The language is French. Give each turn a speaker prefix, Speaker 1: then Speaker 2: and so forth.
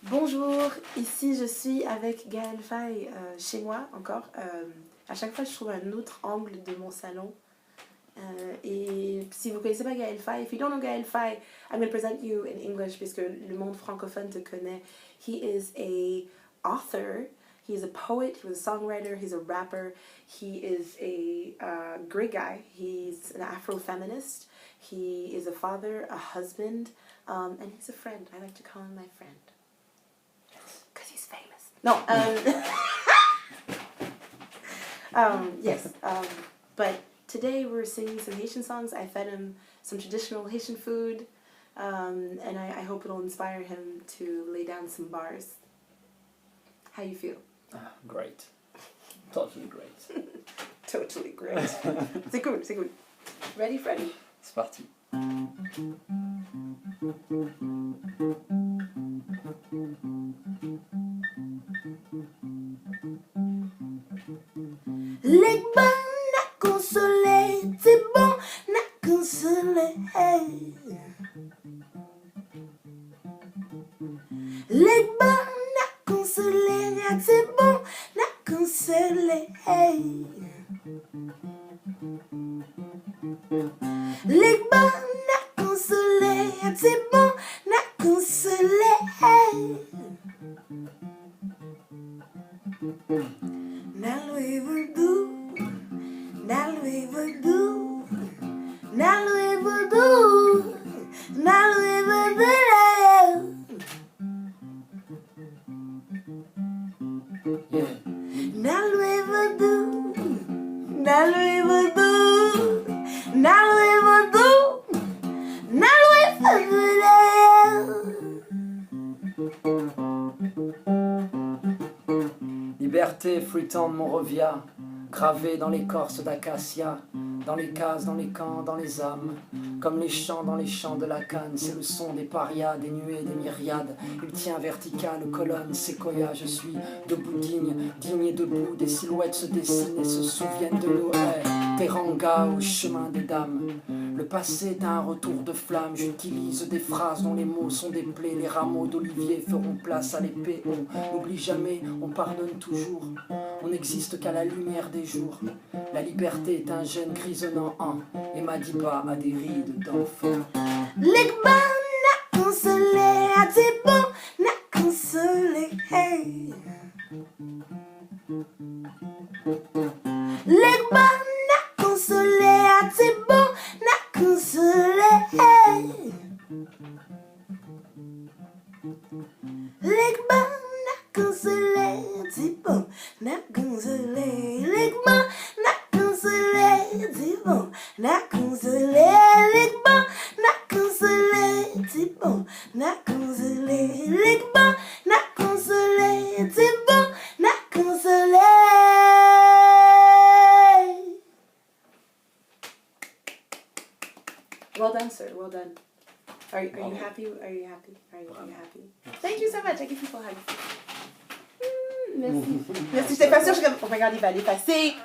Speaker 1: Bonjour, ici je suis avec Gaëlle Faye chez moi encore. À chaque fois je trouve un autre angle de mon salon. Et si vous ne connaissez pas Gaëlle Faye, if you don't know Gaëlle Faye, I'm going to present you in English puisque le monde francophone te connaît. He is a author, he is a poet, he was a songwriter, he's a rapper, he is a great guy, he's an Afro-feminist, he is a father, a husband, and he's a friend. I like to call him my friend. Because he's famous. No, yes, but today we're singing some Haitian songs. I fed him some traditional Haitian food, and I hope it'll inspire him to lay down some bars. How you feel?
Speaker 2: Great. Totally great.
Speaker 1: Totally great. C'est cool, c'est cool. Ready, Freddy?
Speaker 2: C'est parti.
Speaker 1: Les bons n'a consolé, c'est bon n'a consolé. Les bons n'a consolé, c'est bon n'a consolé. Les bons n'a consolé, c'est bon n'a consolé. Now we will do, now we will do, now we will do, now we will do.
Speaker 2: Yeah.
Speaker 1: Now we will do, now we will do, now we will do, now we will do.
Speaker 2: Liberté fruitant de Monrovia, gravée dans l'écorce d'acacia, dans les cases, dans les camps, dans les âmes, comme les chants dans les champs de la canne, c'est le son des parias, des nuées, des myriades. Il tient vertical, colonne, séquoia, je suis debout digne, digne et debout, des silhouettes se dessinent et se souviennent de nous. Teranga au chemin des dames. Le passé est un retour de flamme, j'utilise des phrases dont les mots sont des plaies, les rameaux d'olivier feront place à l'épée, on n'oublie jamais, on pardonne toujours, on n'existe qu'à la lumière des jours. La liberté est un gène grisonnant et Madiba a des rides d'enfant.
Speaker 1: Les bons n'a consolé, c'est bon n'a consolé. Les bons n'a consolé, c'est bon n'a consolé. Les bons n'a consolé, c'est bon n'a consolé. Les bons n'a consolé, c'est bon n'a consolé. Les bons n'a consolé, c'est bon n'a consolé. Les bons n'a consolé, c'est bon n'a consolé. Well done, sir. Well done. Are you happy? Are you happy? Are you happy? Thank you so much. I give people hugs. Merci. Merci. J'étais pas sûre. Je suis comme, oh my god, il va aller passer.